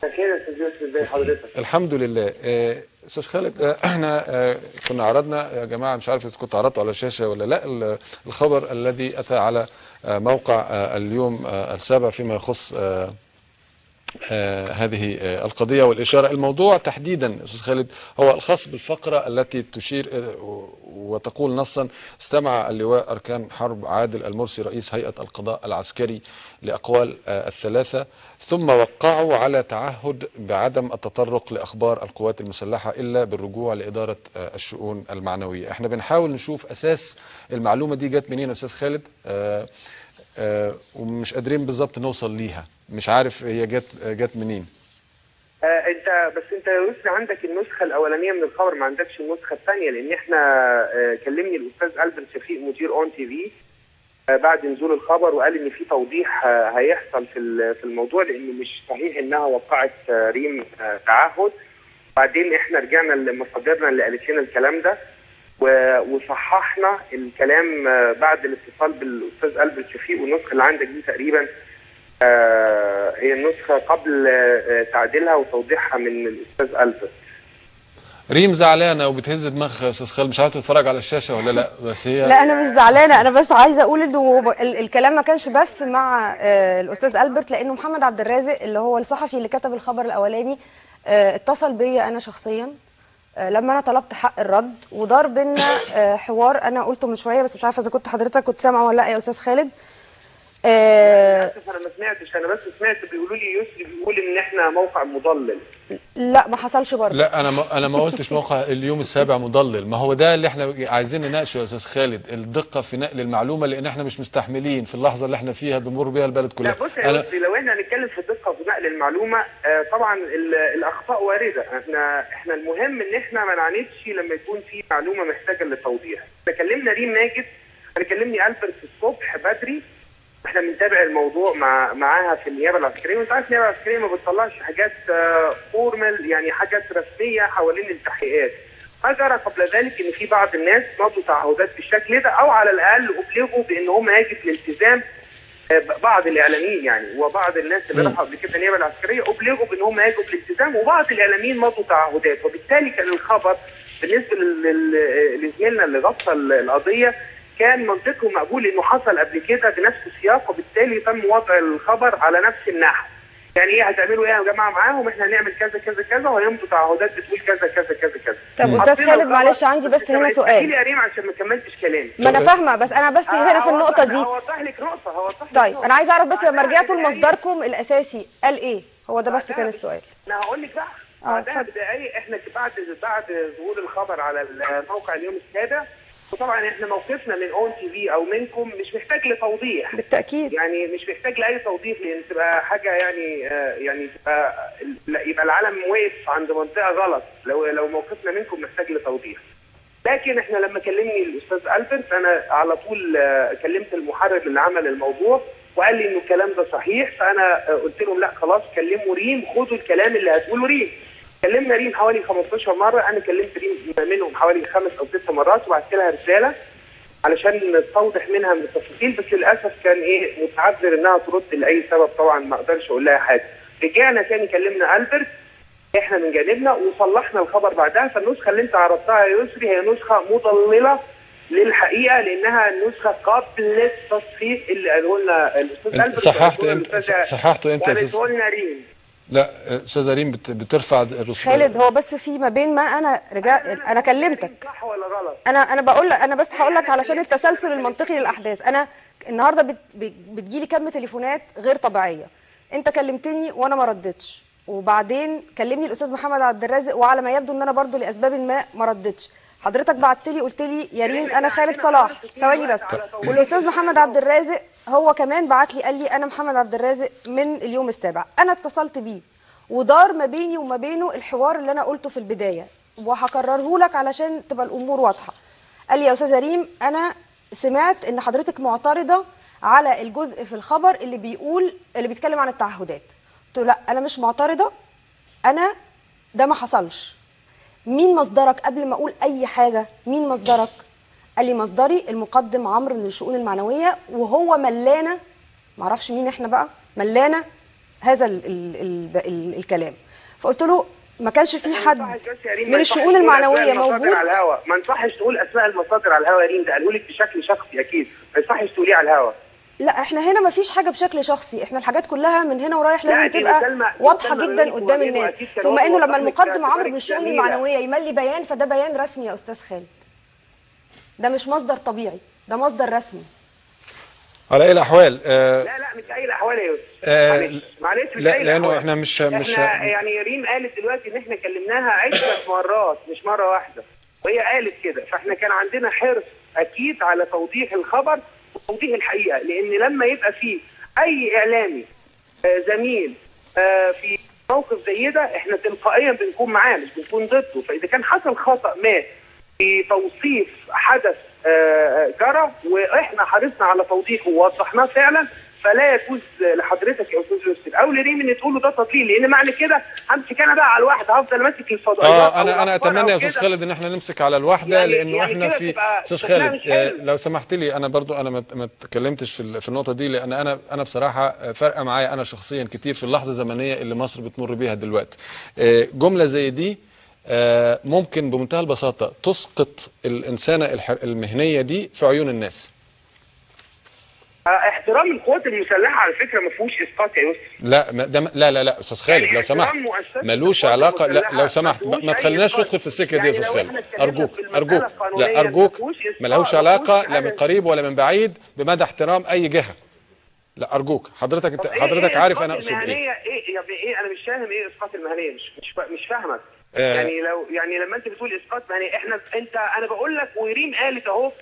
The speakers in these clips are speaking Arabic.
خير يا استاذ يوسف، ازي حضرتك؟ الحمد لله. استاذ خالد، احنا كنا عرضنا يا جماعه، مش عارف اذا كنت عرضته على الشاشه ولا لا، الخبر الذي اتى على موقع اليوم السابع فيما يخص هذه القضية والإشارة. الموضوع تحديدا أستاذ خالد هو الخاص بالفقرة التي تشير وتقول نصا: استمع اللواء أركان حرب عادل المرسي رئيس هيئة القضاء العسكري لأقوال الثلاثة، ثم وقعوا على تعهد بعدم التطرق لأخبار القوات المسلحة إلا بالرجوع لإدارة الشؤون المعنوية. احنا بنحاول نشوف أساس المعلومة دي جت منين يا أستاذ خالد، ومش قادرين بالظبط نوصل ليها، مش عارف هي جت منين. انت يا يوسف عندك النسخه الاولانيه من الخبر، ما عندكش النسخه الثانيه، لان احنا كلمني الاستاذ ألبرت شفيق مدير اون تي في بعد نزول الخبر، وقال ان في توضيح هيحصل في الموضوع، لانه مش صحيح انها وقعت ريم تعهد. وبعدين احنا رجعنا لمصادرنا اللي قالت لنا الكلام ده وصححنا الكلام بعد الاتصال بالاستاذ ألبرت شفيق. والنسخه اللي عندك دي تقريبا هي النسخه قبل تعديلها وتوضيحها من الاستاذ ألبرت. ريم زعلانه وبتهز دماغها يا استاذ خالد، مش عارف تتفرج على الشاشه ولا لا، بس هي لا انا مش زعلانه، انا بس عايزه اقول انه الكلام ما كانش بس مع الاستاذ ألبرت، لانه محمد عبد الرازق اللي هو الصحفي اللي كتب الخبر الاولاني اتصل بيا انا شخصيا لما انا طلبت حق الرد، ودار بينا حوار انا قلته من شويه، بس مش عارفه اذا كنت حضرتك كنت سامعه ولا لا يا استاذ خالد. للاسف انا ما سمعتش، انا بس سمعت بيقولوا لي يسري بيقول ان احنا موقع مضلل. لا ما حصلش برضه. لا انا ما قلتش موقع اليوم السابع مضلل، ما هو ده اللي احنا عايزين نناقشه يا استاذ خالد، الدقه في نقل المعلومه، لان احنا مش مستحملين في اللحظه اللي احنا فيها بيمر بيها البلد كلها. لا بص يا يسري، لو احنا هنتكلم في الدقه في نقل المعلومه طبعا الاخطاء وارده، احنا المهم ان احنا ما نعاندش لما يكون في معلومه محتاجه للتوضيح. كلمنا ريم ماجد، انا كلمني ألبرت الصبح بدري، احنا بنتابع الموضوع معاها في النيابه العسكريه، وانت عارف النيابه العسكريه ما بتطلعش حاجات فورمال، يعني حاجات رسميه حوالين التحقيقات. ما جرى قبل ذلك ان في بعض الناس مضوا تعهدات بالشكل ده، او على الاقل ابلغوا بان هم يجب الالتزام، بعض الاعلاميين يعني وبعض الناس اللي راحوا قبل كده النيابه العسكريه ابلغوا بان هم يجب الالتزام، وبعض الاعلاميين مضوا تعهدات، وبالتالي كان الخبر بالنسبه لزميلنا اللي غطى القضيه كان منطقي ومقبول انه حصل قبل كده بنفس السياق، وبالتالي تم وضع الخبر على نفس النحو. يعني ايه هتعملوا ايه يا جماعه معاهم؟ احنا هنعمل كذا كذا كذا، وهيمضوا تعهدات بتقول كذا كذا كذا كذا. طب استاذ خالد معلش عندي بس هنا سؤال. يا ريم عشان ما كملتش كلامي. ما انا فاهمه، بس انا بس هنا في النقطه دي هوضح لك نقطه طيب انا عايزه اعرف بس لما رجعتوا لمصدركم الاساسي قال ايه؟ هو ده بس كان السؤال. انا هقول لك بقى بعدها بدقايق، احنا بعد ظهور الخبر على الموقع اليوم السابع، وطبعا احنا موقفنا من اون تي في او منكم مش محتاج لتوضيح بالتاكيد، يعني مش محتاج لاي توضيح، لان تبقى حاجه يعني يبقى العالم واقف عند منطقه غلط لو موقفنا منكم محتاج لتوضيح. لكن احنا لما كلمني الاستاذ ألبرت انا على طول كلمت المحرر اللي عمل الموضوع وقال لي انه الكلام ده صحيح، فانا قلت لهم لا خلاص كلموا ريم، خدوا الكلام اللي هتقوله ريم. كلمنا ريم حوالي 15 مره، انا كلمت ريم منهم حوالي 5 أو 6 مرات، وبعت لها رساله علشان نستوضح منها من التفاصيل، بس للاسف كان متعذر انها ترد لاي سبب، طبعا ما اقدرش اقول لها حاجه. رجعنا تاني كلمنا ألبرت احنا من جانبنا وصلحنا الخبر بعدها، فالنسخه اللي انت عرضتها يا يسري هي نسخه مضلله للحقيقه، لانها النسخه قبل التصحيح اللي قاله لنا الاستاذ ألبرت. صححته امتى يا استاذ؟ قلنا ريم. لا استاذه ريم بترفع الرسوم. خالد هو بس في ما بين ما انا رجعت انا كلمتك صح ولا غلط؟ انا بقول لك، انا بس هقول لك علشان التسلسل المنطقي للاحداث. انا النهارده بتجيلي كم تليفونات غير طبيعيه، انت كلمتني وانا ما ردتش، وبعدين كلمني الاستاذ محمد عبد الرازق وعلى ما يبدو ان انا برضو لاسباب ما ردتش، حضرتك بعت لي قلت لي يا ريم انا خالد صلاح، ثواني بس، والاستاذ محمد عبد الرازق هو كمان بعت لي قال لي انا محمد عبد الرازق من اليوم السابع. انا اتصلت بيه ودار ما بيني وما بينه الحوار اللي انا قلته في البدايه، وهكرره لك علشان تبقى الامور واضحه. قال لي يا استاذه ريم انا سمعت ان حضرتك معترضه على الجزء في الخبر اللي بيتكلم عن التعهدات. قلت له لا انا مش معترضه، انا ده ما حصلش. مين مصدرك؟ قبل ما اقول اي حاجه مين مصدرك؟ قال لي مصدري المقدم عمرو من الشؤون المعنويه، وهو ملانا، معرفش مين احنا بقى، ملانا هذا الكلام. فقلت له ما كانش في حد من الشؤون المعنويه موجود. ما ينصحش تقول اسماء المصادر على الهوا يا ريم، ده قاله لك بشكل شخصي اكيد، ما ينصحش تقوليه على الهوا. لا احنا هنا ما فيش حاجه بشكل شخصي، احنا الحاجات كلها من هنا ورايح لازم تبقى واضحه جدا قدام الناس. ثم انه لما المقدم عمرو بالشؤون المعنويه يملي بيان فده بيان رسمي يا استاذ خالد، ده مش مصدر طبيعي، ده مصدر رسمي. على اي الاحوال لا مش اي الاحوال يا يوسف، معلش مش اي لانه احنا مش يعني ريم قالت دلوقتي ان احنا كلمناها عده مرات مش مره واحده، وهي قالت كده، فاحنا كان عندنا حرص اكيد على توضيح الخبر وتوضيح الحقيقه، لان لما يبقى فيه اي اعلامي زميل في موقف زي ده احنا تلقائيا بنكون معاه مش بنكون ضده. فاذا كان حصل خطا ما في توصيف حدث جرى واحنا حرصنا على توضيحه ووضحناه فعلا، فلا يجوز لحضرتك يا استاذ يوسف او لريم ان تقولوا ده تضليل، لان معنى كده همسك انا بقى على الواحد، هفضل ماسك الفضائيات. انا اتمنى يا استاذ خالد ان احنا نمسك على الواحده، لانه احنا في استاذ خالد لو سمحت لي، انا برضو انا ما اتكلمتش في النقطه دي، لان انا بصراحه فارقه معايا انا شخصيا كتير في اللحظه الزمنيه اللي مصر بتمر بيها دلوقتي. جمله زي دي ممكن بمنتهى البساطه تسقط الانسانه المهنيه دي في عيون الناس. احترام القوات المسلحه على فكره ما فيهوش اسقاط يا يوسف. لا استاذ خالد يعني لو سمحت ملوش علاقه. لا لو سمحت ما تخليناش ندخل في السكه دي يا استاذ خالد، ارجوك لا ارجوك، ملهوش علاقه لا من قريب ولا من بعيد بمدى احترام اي جهه. لا ارجوك، حضرتك عارف انا اقصد ايه. ايه انا مش فاهم ايه اسقاط المهنيه، مش فاهمك. يعني لما انت بتقول اسقاط مهنيه انا بقول لك وريم قالت اهو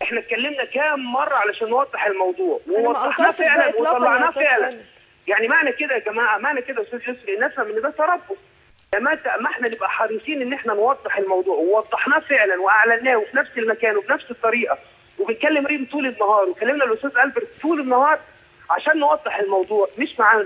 احنا اتكلمنا كام مره علشان نوضح الموضوع ووضحناه فعلا وطلعناه فعلا. يعني معنى كده يا جماعه، معنى كده يا استاذ يوسف نفهم ان ده تربص. ما احنا نبقى حريصين ان احنا نوضح الموضوع ووضحناه فعلا واعلناه وفي نفس المكان وفي نفس الطريقه، وبنكلم ريم طول النهار وكلمنا الاستاذ البرت طول النهار عشان نوضح الموضوع. مش معانا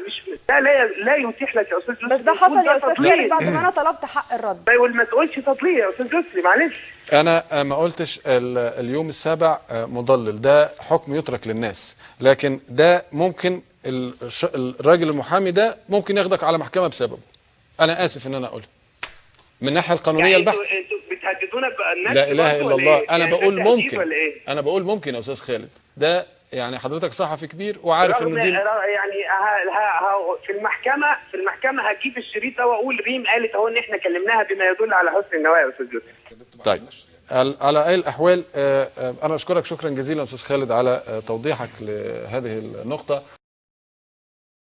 ده لا يتيح لك يا استاذ يوسف. بس ده حصل يا استاذ خالد بعد ما انا طلبت حق الرد. طيب ما تقولش تضليل يا استاذ يوسف معلش. انا ما قلتش اليوم السابع مضلل، ده حكم يترك للناس، لكن ده ممكن الراجل المحامي ده ممكن ياخدك على محكمه بسببه. انا اسف ان انا اقولها من الناحيه القانونيه يعني البحته. انتوا بتهددونا بالناس؟ لا اله الا الله. انا يعني بقول ممكن، انا بقول ممكن يا استاذ خالد. ده يعني حضرتك صحفي كبير وعارف انه دي يعني في المحكمه هجيب الشريط ده واقول ريم قالت اهو ان احنا كلمناها بما يدل على حسن النوايا يا استاذ يوسف. طيب على اي الاحوال انا اشكرك شكرا جزيلا استاذ خالد على توضيحك لهذه النقطه.